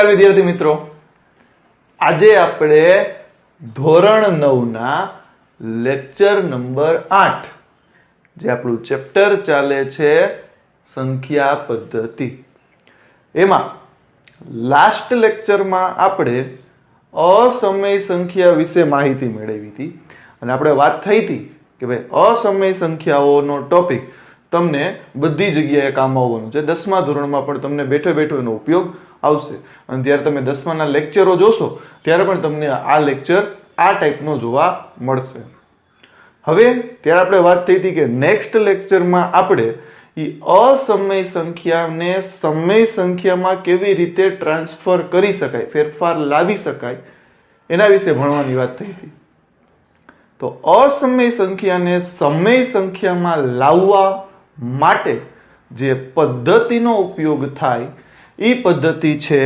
નમસ્કાર વિદ્યાર્થી મિત્રો, આજે આપણે ધોરણ 9 ના લેક્ચર નંબર 8 જે આપણું ચેપ્ટર ચાલે છે સંખ્યા પદ્ધતિ, એમાં લાસ્ટ લેક્ચરમાં આપણે અસમય સંખ્યા વિશે માહિતી મેળવી હતી અને આપણે વાત થઈ હતી કે ભાઈ અસમય સંખ્યાઓનો ટોપિક તમને બધી જગ્યાએ કામ આવવાનું છે. 10મા ધોરણમાં પણ તમને બેઠો બેઠો એનો ઉપયોગ આવશે અને ત્યારે તમે 10માના લેક્ચરો જોશો ત્યારે પણ તમને આ લેક્ચર આ ટાઈપનો જોવા મળશે. હવે ત્યારે આપણે વાત થઈ હતી કે નેક્સ્ટ લેક્ચરમાં આપણે અસમય સંખ્યાને સમય સંખ્યામાં કેવી રીતે ટ્રાન્સફર કરી શકાય, ફેરફાર લાવી શકાય, એના વિશે ભણવાની વાત થઈ હતી. તો અસમય સંખ્યાને સમય સંખ્યામાં લાવવા માટે જે પદ્ધતિનો ઉપયોગ થાય એ પદ્ધતિ છે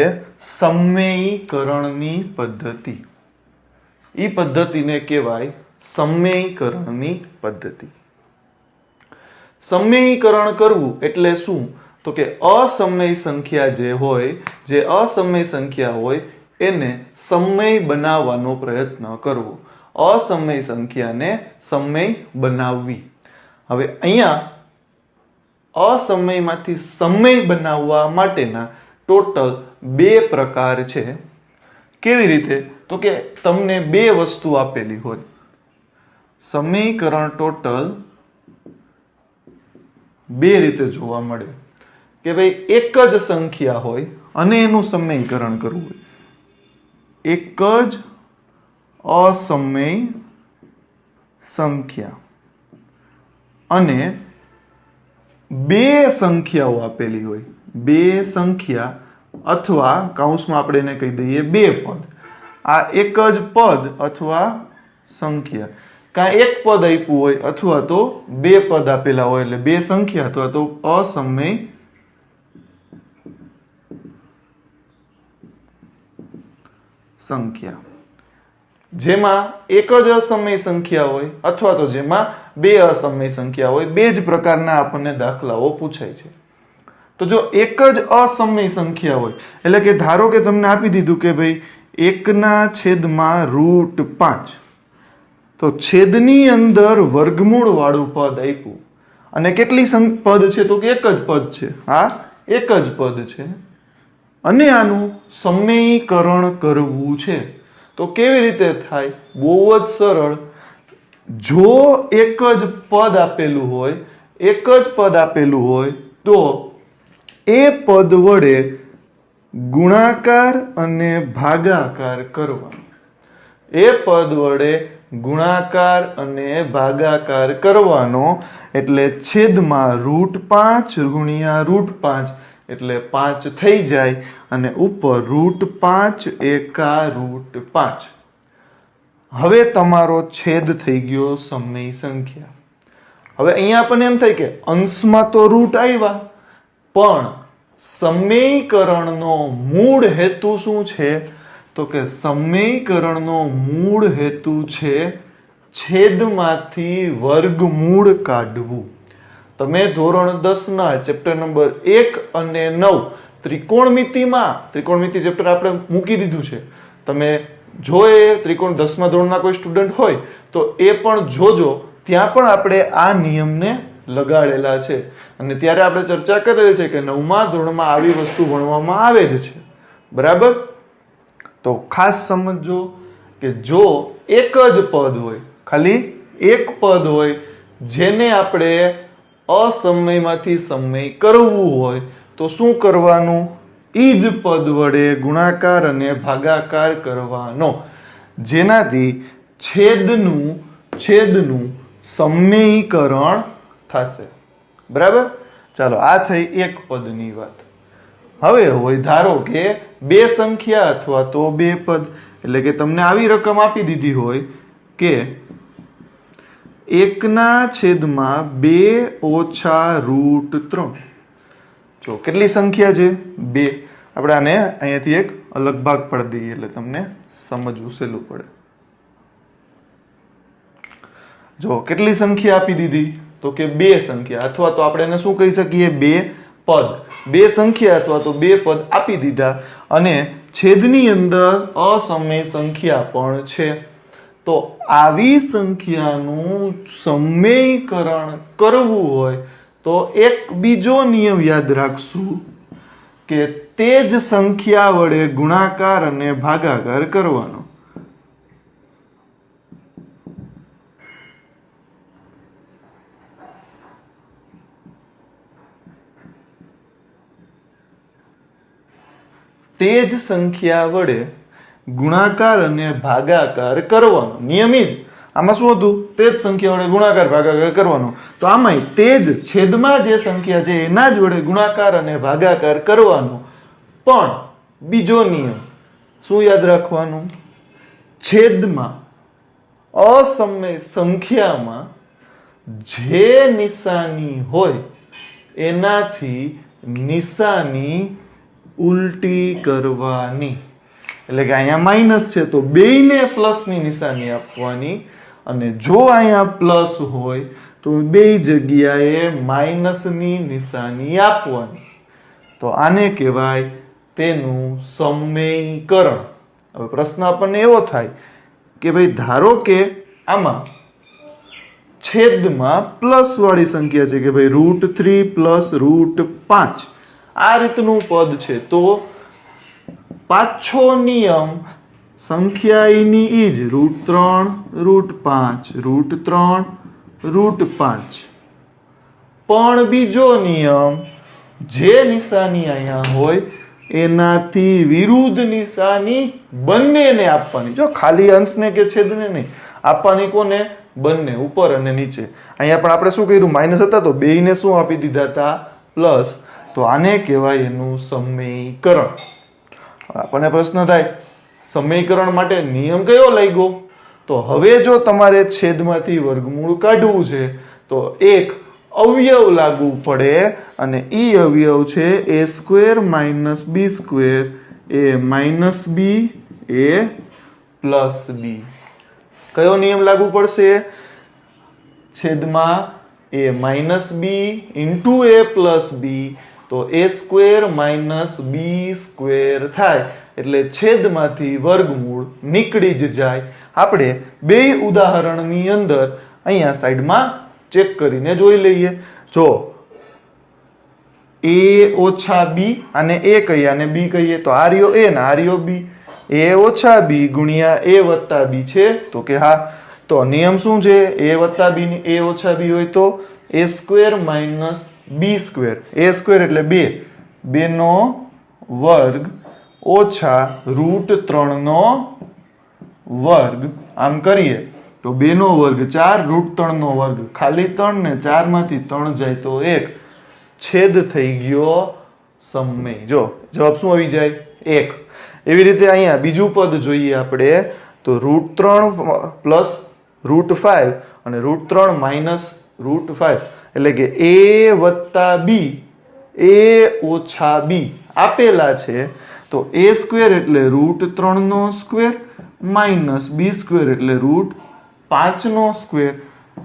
સમયીકરણની પદ્ધતિ. એ પદ્ધતિને કહેવાય સમયીકરણની પદ્ધતિ. સમયીકરણ કરવું એટલે શું? તો કે અસમય સંખ્યા જે હોય, જે અસમય સંખ્યા હોય એને સમય બનાવવાનો પ્રયત્ન કરવો, અસમય સંખ્યાને સમય બનાવવી. હવે અહીંયા અસમયમાંથી સમય બનાવવા માટેના ટોટલ 2 પ્રકાર છે. કેવી રીતે? તો કે તમને 2 વસ્તુ આપેલી હોય, સમીકરણ ટોટલ 2 રીતે જોવા મળે કે ભાઈ એક જ સંખ્યા હોય અને એનું સમયીકરણ કરવું હોય, એક જ અસમય સંખ્યા અને 2 સંખ્યાઓ આપેલી હોય, 2 સંખ્યા અથવા કૌંસમાં આપણે એને કહી દઈએ 2 પદ. આ એક જ પદ અથવા સંખ્યા, કાં એક પદ આપ્યું હોય અથવા તો 2 પદ આપેલા હોય, એટલે 2 સંખ્યા અથવા તો અસમય સંખ્યા, જેમાં એક જ અસમય સંખ્યા હોય અથવા તો જેમાં 2 અસમય સંખ્યા હોય. 2 જ પ્રકારના આપણને દાખલાઓ પૂછાય છે. તો જો એક જ અસમય સંખ્યા હોય એટલે કે ધારો કે તમને આપી દીધું કે ભાઈ 1/√5, તો છેદની અંદર વર્ગમૂળ વાળું પદ આપ્યું અને કેટલી પદ છે? તો કે એક જ પદ છે. હા, એક જ પદ છે અને આનું સમયીકરણ કરવું છે. તો કેવી રીતે થાય? બહુ જ સરળ. જો એક જ પદ આપેલું હોય, એક જ પદ આપેલું હોય તો એ પદ વડે ગુણાકાર અને ભાગાકાર કરવાનો. એ પદ વડે ગુણાકાર અને ભાગાકાર કરવાનો એટલે છેદમાં √5 ગુણ્યા √5 એટલે 5 થઈ જાય અને ઉપર √5 એકા √5. હવે તમારો છેદ થઈ ગયો સમય સંખ્યા. હવે અહીંયા આપણને એમ થાય કે અંશમાં તો √ આવ્યા, પણ સમયીકરણનો મૂળ હેતુ શું છે? તો કે સમયીકરણનો મૂળ હેતુ છે છેદમાંથી વર્ગમૂળ કાઢવું. તમે ધોરણ 10 ના ચેપ્ટર નંબર 1 અને 9 ત્રિકોણમિતિ ચેપ્ટર આપણે મૂકી દીધું છે. તમે જો એ ત્રિકોણ 10મા ધોરણના કોઈ સ્ટુડન્ટ હોય તો એ પણ જોજો, ત્યાં પણ આપણે આ નિયમને લગાડેલા છે અને ત્યારે આપણે ચર્ચા કરેલી છે કે 9મા ધોરણમાં આવી વસ્તુ ભણવામાં આવે જ છે. બરાબર? તો ખાસ સમજો કે જો એક જ પદ હોય, ખાલી એક પદ હોય, જેને આપણે અસમયમાંથી સમય કરવું હોય તો શું કરવાનું? ઈ જ પદ વડે ગુણાકાર અને ભાગાકાર કરવાનો, જેનાથી છેદનું સમયીકરણ થશે. બરાબર? ચાલો, આ થઈ એક પદની વાત. હવે હોય ધારો કે 2 સંખ્યા અથવા તો 2 પદ, એટલે કે તમને આવી રકમ આપી દીધી હોય કે 1/2 ઓછા √3. જો કેટલી સંખ્યા છે? 2. આપણે આને અહીંયાથી એક અલગ ભાગ પાડી દઈએ એટલે તમને સમજવું સહેલું પડે. જો કેટલી સંખ્યા આપી દીધી? તો કે 2 સંખ્યા અથવા તો આપણે એને શું કહી શકીએ? 2 પદ. 2 સંખ્યા અથવા તો 2 પદ આપી દીધા અને છેદની અંદર અસમય સંખ્યા પણ છે. તો આવી સંખ્યાનું સમયકરણ કરવું હોય તો એક બીજો નિયમ યાદ રાખશું કે તે જ સંખ્યા વડે ગુણાકાર અને ભાગાકાર કરવાનો. તે જ સંખ્યા વડે ગુણાકાર અને ભાગાકાર કરવાનો. નિયમિત આમાં શું હતું? તે જ સંખ્યા વડે ગુણાકાર ભાગાકાર કરવાનો. તો આમાંય તે જ છેદમાં જે સંખ્યા છે એના જ વડે ગુણાકાર અને ભાગાકાર કરવાનો. પણ બીજો નિયમ શું યાદ રાખવાનું? છેદમાં અસમય સંખ્યામાં જે નિશાની હોય એનાથી નિશાની ઉલટી કરવાની. એટલે કે અહીંયા માઇનસ છે તો બેયને પ્લસની નિશાની આપવાની, અને જો અહીંયા પ્લસ હોય તો બે જગ્યાએ માઇનસની નિશાની આપવાની. તો આને કહેવાય તેનું સમયકરણ. હવે પ્રશ્ન આપણને એવો થાય કે ભાઈ ધારો કે આમાં છેદમાં પ્લસ વાળી સંખ્યા છે કે ભાઈ √3 પ્લસ √5 આ રીતનું પદ છે, તો પાછો નિયમ સંખ્યા એની ઈ જ √3 √5 √3 √5. પણ બીજો નિયમ જે નિશાની અહીંયા હોય એનાથી વિરુદ્ધ નિશાની બંનેને આપવાની. જો ખાલી અંશને કે છેદને નહીં આપવાની. કોને? બંને, ઉપર અને નીચે. અહીંયા પણ આપણે શું કર્યું? માઇનસ હતા તો બેયને શું આપી દીધા હતા? પ્લસ. તો આને કહેવાય એનું સમયકરણ. આપણને પ્રશ્ન થાય સમયકરણ માટે નિયમ કયો લાગ્યો? તો હવે જો તમારે છેદમાંથી વર્ગમૂળ કાઢવું છે તો એક અવયવ લાગુ પડે, અને ઈ અવયવ છે a² - b² a - b a + b. કયો નિયમ લાગુ પડશે? છેદમાં a - b * a + b તો a² - b² થાય, એટલે છેદમાંથી વર્ગમૂળ નીકળી જ જાય. આપણે બે ઉદાહરણની અંદર અહીંયા સાઈડમાં ચેક કરીને જોઈ લઈએ. જો a - b આને a કહીએ અને b કહીએ તો આ રહ્યો a ને આ રહ્યો b. a - b ગુણ્યા a + b છે, તો કે હા. તો નિયમ શું છે? a - b ની a - b હોય તો a² - b². a² એટલે 2, 2 નો વર્ગ ઓછા √3 નો વર્ગ. આમ કરીએ તો 2 નો વર્ગ 4, √3 નો વર્ગ ખાલી 3 ને 4 માંથી 3 જાય તો 1. છેદ થઈ ગયો સમય. જો જવાબ શું આવી જાય? 1. એવી રીતે અહીંયા બીજું પદ જોઈએ આપણે તો √3 પ્લસ √5 અને √3 - √5 એટલે કે a + b a - b આપેલા છે. તો a² એટલે √3 નો સ્ક્વેર માઇનસ b² એટલે √5 નો સ્ક્વેર.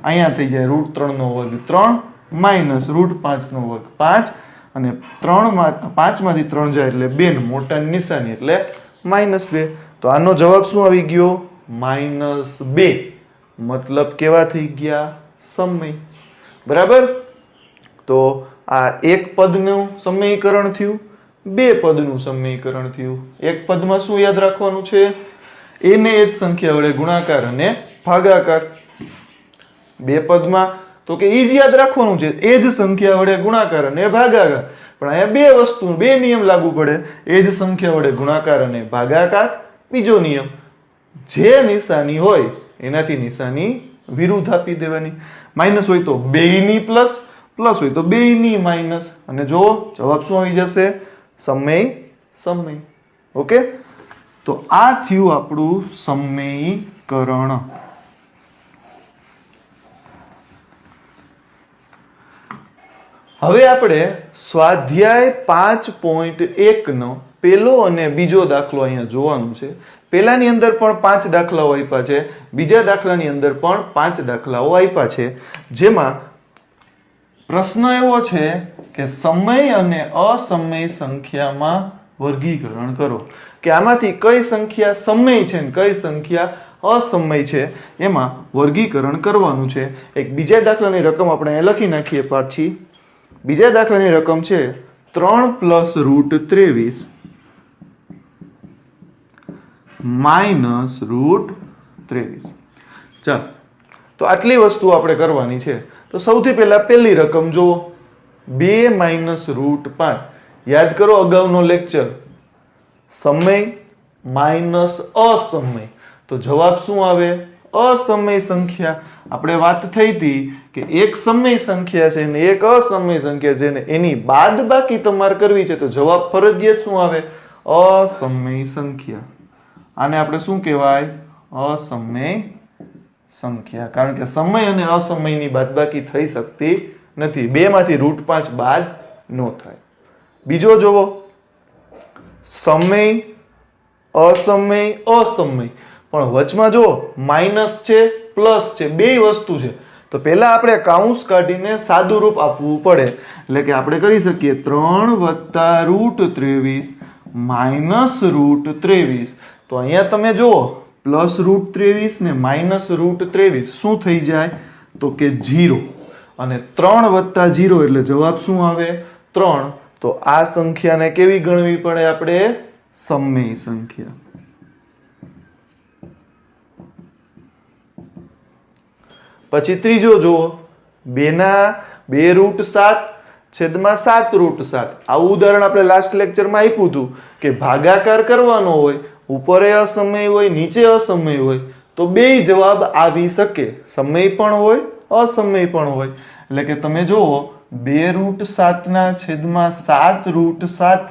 અહીંયા થઈ જાય √3 નો વર્ગ 3 માઇનસ √5 નો વર્ગ 5, અને 5 માંથી 3 જાય એટલે 2 મોટાની નિશાની એટલે -2. તો આનો જવાબ શું આવી ગયો? -2. મતલબ કેવા થઈ ગયા? સમય. બરાબર. તો આ એક પદનું સમયકરણ થયું, બે પદનું સમયકરણ થયું. એક પદમાં શું યાદ રાખવાનું છે? એને એ જ સંખ્યા વડે ગુણાકાર અને ભાગાકાર. બે પદમાં તો કે ઈ જ યાદ રાખવાનું છે, એ જ સંખ્યા વડે ગુણાકાર અને ભાગાકાર. પણ અહીંયા બે વસ્તુ, બે નિયમ લાગુ પડે. એ જ સંખ્યા વડે ગુણાકાર અને ભાગાકાર. બીજો નિયમ, જે નિશાની હોય એનાથી નિશાની વિરુદ્ધ આપી દેવાની. માઇનસ હોય તો બેયની પ્લસ, પ્લસ હોય તો બેયની માઇનસ. અને જો જવાબ શું આવી જશે? સમય. ઓકે. તો આ થયું આપણું સમયકરણ. હવે આપણે સ્વાધ્યાય 5.1 નો પહેલો અને બીજો દાખલો અહીંયા જોવાનું છે. પહેલાની અંદર પણ 5 દાખલાઓ આપ્યા છે, બીજા દાખલાની અંદર પણ 5 દાખલાઓ આપ્યા છે. જેમાં પ્રશ્ન એવો છે કે સમય અને અસમય સંખ્યામાં વર્ગીકરણ કરો કે આમાંથી કઈ સંખ્યા સમય છે ને કઈ સંખ્યા અસમય છે, એમાં વર્ગીકરણ કરવાનું છે. એક બીજા દાખલાની રકમ આપણે અહીં લખી નાખીએ પાછી. બીજા દાખલાની રકમ છે 3 + √23 -√23. ચાલો, તો આટલી વસ્તુ આપણે કરવાની છે. તો સૌથી પહેલા પહેલી રકમ જુઓ, 2 - √5. યાદ કરો અગાઉનો લેક્ચર, સમય માઇનસ અસમય, તો જવાબ શું આવે? અસમય સંખ્યા. આપણે વાત થઈ હતી કે એક સમય સંખ્યા છે ને એક અસમય સંખ્યા છે ને એની બાદબાકી તમારે કરવી છે, તો જવાબ ફરજિયાત શું આવે? અસમય સંખ્યા. આને આપણે શું કહેવાય? અસમય સંખ્યા. કારણ કે સમય અને અસમયની બાદબાકી થઈ શકતી નથી. 2 માંથી √5 બાદ ન થાય. બીજો જોવો, સમય અસમય અસમય, પણ વચમાં જો માઇનસ છે પ્લસ છે, બે વસ્તુ છે. તો પહેલા આપણે કાઉન્સ કાઢીને સાદું રૂપ આપવું પડે. એટલે કે આપણે કરી શકીએ 3 + √23 -√23. તો અહીંયા તમે જુઓ +√23 ને -√23 શું થઈ જાય? તો કે 0. અને 3 + 0 એટલે જવાબ શું આવે? 3. તો આ સંખ્યાને કેવી ગણવી પડે આપણે? સમય સંખ્યા. પછી ત્રીજો જુઓ, 2√7 છેદમાં 7√7. આવું ઉદાહરણ આપણે લાસ્ટ લેક્ચરમાં આપ્યું હતું કે ભાગાકાર કરવાનો હોય, ઉપર અસમય હોય નીચે અસમય હોય, તો બે જવાબ આવી શકે, સમય પણ હોય અસમય પણ હોય. એટલે કે તમે જુઓ 2√7 ના છેદમાં 7√7,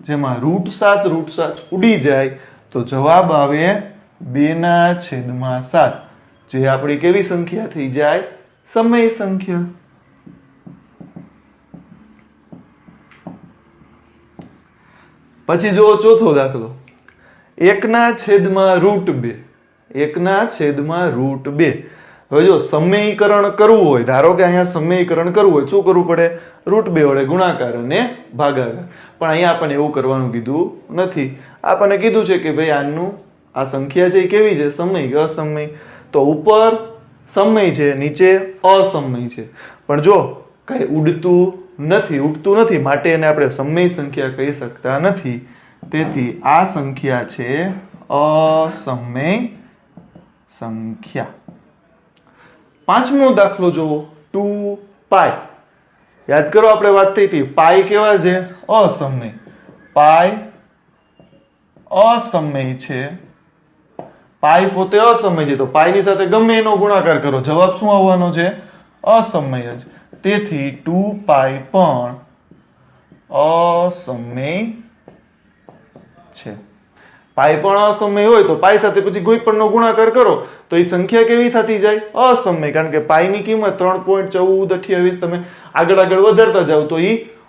જેમાં √7 ઉડી જાય તો જવાબ આવે 2/7, જે આપણી કેવી સંખ્યા થઈ જાય? સમય સંખ્યા. પછી જુઓ ચોથો દાખલો, 1/√2. 1/√2. હવે જો સમયકરણ કરવું હોય, ધારો કે અહીંયા સમયકરણ કરવું હોય, શું કરવું પડે? √2 વડે ગુણાકાર અને ભાગાકાર. પણ અહીંયા આપણને એવું કરવાનું કીધું નથી. આપણને કીધું છે કે ભાઈ આ સંખ્યા છે એ કેવી છે? સમય કે અસમય? તો ઉપર સમય છે, નીચે અસમય છે. પણ જો કઈ ઉડતું નથી, માટે એને આપણે સમય સંખ્યા કહી શકતા નથી. તેથી આ સંખ્યા છે અસમય સંખ્યા. પાંચમો દાખલો જુઓ, 2π. યાદ કરો આપણે વાત થઈ હતી, પાઈ કેવા છે? અસમય. પાઈ અસમય છે. પાઈ પોતે અસમય છે, તો પાઈ ની સાથે ગમે એનો ગુણાકાર કરો, જવાબ શું આવવાનો છે? અસમય જ. તેથી 2π પણ અસમય છે. પાઈ પણ અસમય હોય તો પાઈ સાથે પછી કોઈ પણ નો ગુણાકાર કરો તો એ સંખ્યા કેવી થતી જાય? અસમય. કારણ કે પાઈ ની કિંમત 3.1428 તમે આગળ વધારતા જાવ તો એ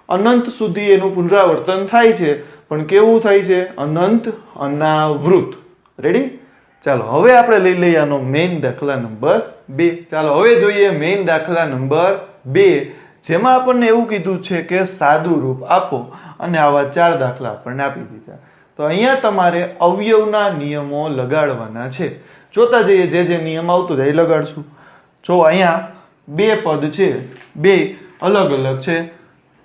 અનંત સુધી એનું પુનરાવર્તન થાય છે. પણ કેવું થાય છે? અનંત અનાવૃત. રેડી? ચાલો હવે આપણે લઈ લઈએ આનો મેઇન દાખલા નંબર 2. ચાલો હવે જોઈએ મેઇન દાખલા નંબર 2, જેમાં આપણને એવું કીધું છે કે સાદું રૂપ આપો, અને આવા 4 દાખલા આપણને આપી દીધા. તો અહીંયા તમારે અવયવના નિયમો લગાડવાના છે. જોતા જઈએ જે નિયમ આવતો જાય એ લગાડશું. જો અહીંયા બે પદ છે, બે અલગ અલગ છે.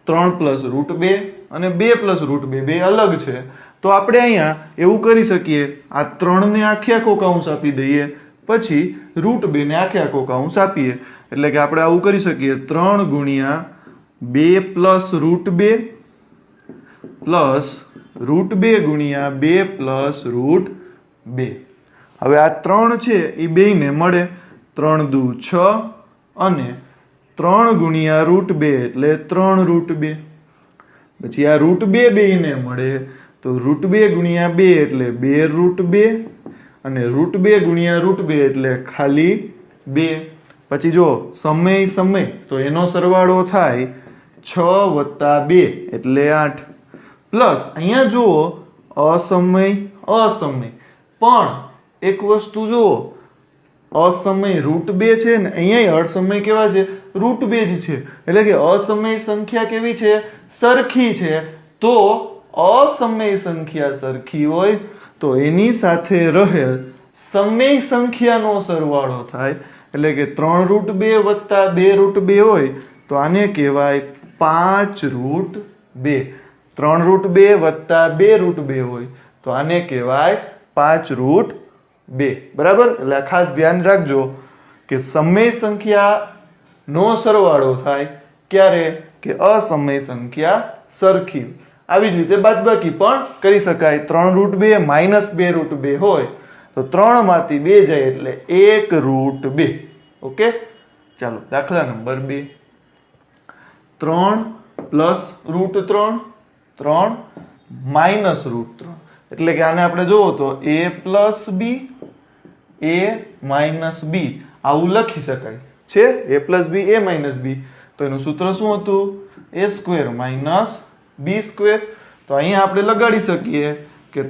3 + √2 અને 2 + √2 બે અલગ છે. તો આપણે અહીંયા એવું કરી શકીએ, આ 3 ને આખે આખો કૌંસ આપી દઈએ, પછી √2 ને આખે આખો કૌંસ આપીએ. એટલે કે આપણે આવું કરી શકીએ 3 × 2 + √2 પ્લસ √2 × 2 + √2. હવે આ 3 છે એ બેયને મળે, 3 દુ 6 અને 3 × √2 એટલે 3√2. પછી આ √2 બેયને મળે તો √2 × 2 એટલે 2√2 અને √2 × √2 એટલે ખાલી 2. પછી જો સમય તો એનો સરવાળો થાય 6 + 2 એટલે 8. પ્લસ અહીંયા જુઓ અસમય, પણ એક વસ્તુ જુઓ, અસમય √2 છે ને અહીંયા અસમય કેવા છે? √2 જ છે. એટલે કે અસમય સંખ્યા કેવી છે? સરખી છે. તો અસમય સંખ્યા સરખી હોય તો એની સાથે રહેલ સમય સંખ્યાનો સરવાળો થાય, એટલે કે 3√2 વત્તા 2√2 હોય તો આને કહેવાય 5√2. 3√2 વત્તા 2√2 હોય તો આને કહેવાય 5√2. બરાબર? એટલે આ ખાસ ધ્યાન રાખજો કે સમય સંખ્યાનો સરવાળો થાય ક્યારે? કે અસમય સંખ્યા સરખી. આવી જ રીતે બાદબાકી પણ કરી શકાય. 3√2 માઇનસ 2√2 હોય તો 3 માંથી 2 જાય એટલે 1√2. ઓકે, ચાલો દાખલા નંબર 2. 3 પ્લસ √3, 3 માઇનસ √3, એટલે કે આને આપણે જોવો તો a plus b, a minus b આવું લખી શકાય છે. a plus b, a minus b. તો એનું સૂત્ર શું હતું? a square minus b square. તો અહીંયા આપણે લગાડી શકીએ કે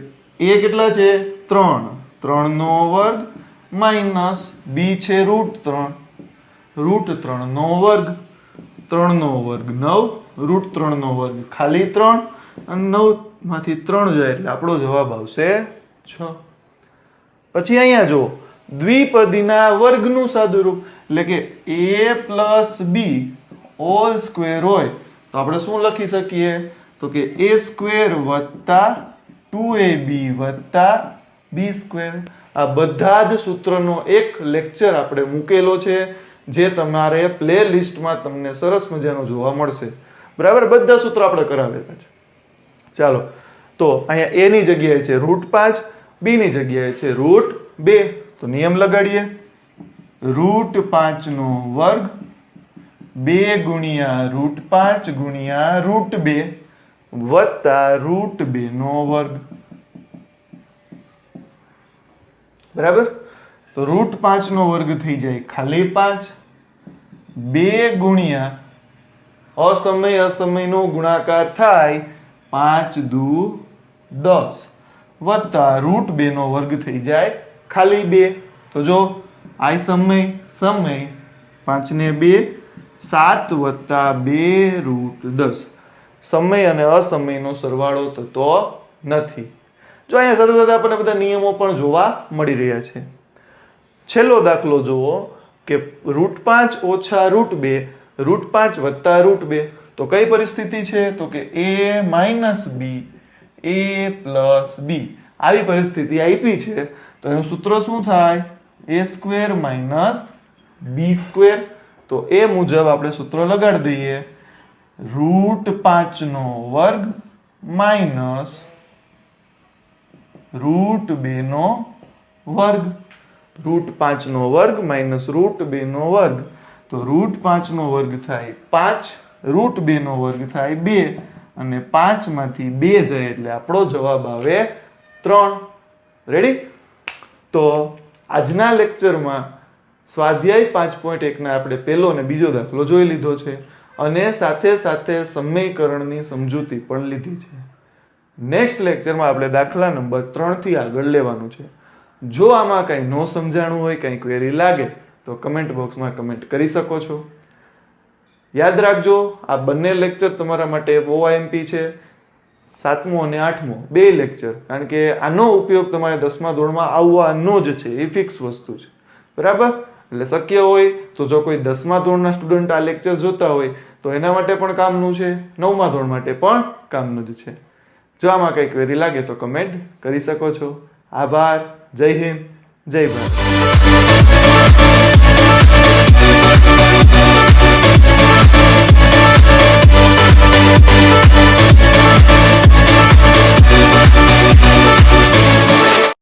a કેટલા છે? 3, 3 નો વર્ગ માઇનસ b છે √3, √3 નો વર્ગ, 3 નો વર્ગ 9, √3 નો વર્ગ ખાલી 3 અને 9 માંથી 3 જાય એટલે આપણો જવાબ આવશે 6. પછી અહીંયા જો દ્વિપદીના વર્ગનું સાદુરૂપ, એટલે કે a plus b whole square હોય તો આપણે શું લખી શકીએ? તો કે a સ્ક્વેર વત્તા 2ab વત્તા b સ્ક્વેર. આ બધા જ સૂત્રનો એક લેક્ચર આપણે મૂકેલો છે, જે તમારે પ્લે લિસ્ટમાં તમને સરસ મજાનો જોવા મળશે. બરાબર? બધા સૂત્રો આપણે કરાવેલા છે. ચાલો, તો અહીંયા a ની જગ્યાએ છે √5, b ની જગ્યાએ છે √2. તો નિયમ લગાડીએ. √5 નો વર્ગ 2 ગુણ્યા √5 ગુણ્યા √2 વત્તા √2 નો વર્ગ. બરાબર? તો √5 નો વર્ગ થઈ જાય ખાલી 5, 2 ગુણ્યા અસમય નો ગુણાકાર થાય 5 દુ 10 વત્તા √2 નો વર્ગ થઈ જાય ખાલી 2. તો જો આ સમય 5 ને 2 7 વત્તા 2 √10. સમય અને અસમયનો સરવાળો થતો નથી. જો અહીંયા સાથે સાથે આપણને બધા નિયમો પણ જોવા મળી રહ્યા છે. છેલ્લો દાખલો જુઓ કે √5 ઓછા √2, √5 વત્તા √2. તો કઈ પરિસ્થિતિ છે? તો કે a minus b, a plus b. આવી પરિસ્થિતિ આપી છે તો એનું સૂત્ર શું થાય? a square minus b square. તો એ મુજબ આપણે સૂત્ર લગાડી દઈએ. √5 નો વર્ગ માઇનસ √2 નો વર્ગ. √5 નો વર્ગ માઇનસ √2 નો વર્ગ. તો √5 નો વર્ગ થાય 5, √2 નો વર્ગ થાય 2 અને 5 માંથી 2 જાય એટલે આપણો જવાબ આવે 3. રેડી? તો આજના લેક્ચરમાં સ્વાધ્યાય 5.1 ના આપણે પહેલો અને બીજો દાખલો જોઈ લીધો છે અને સાથે સાથે સમીકરણની સમજૂતી પણ લીધી છે. નેક્સ્ટ લેક્ચરમાં આપણે દાખલા નંબર 3 થી આગળ લેવાનું છે. જો આમાં કંઈ ન સમજાણું હોય, કંઈ ક્વેરી લાગે તો કમેન્ટ બોક્સમાં કમેન્ટ કરી શકો છો. યાદ રાખજો, આ બંને લેક્ચર તમારા માટે OIMP છે. 7મો અને 8મો બે લેક્ચર, કારણ કે આનો ઉપયોગ તમારે 10મા ધોરણમાં આવવાનો જ છે. એ ફિક્સ વસ્તુ છે. બરાબર? એટલે શક્ય હોય તો જો કોઈ 10મા ધોરણના સ્ટુડન્ટ આ લેક્ચર જોતા હોય તો એના માટે પણ કામનું છે, 9મા ધોરણ માટે પણ કામનું જ છે. જો આમાં કંઈ ક્વેરી લાગે તો કમેન્ટ કરી શકો છો. આભાર. જય હિન્દ, જય ભારત.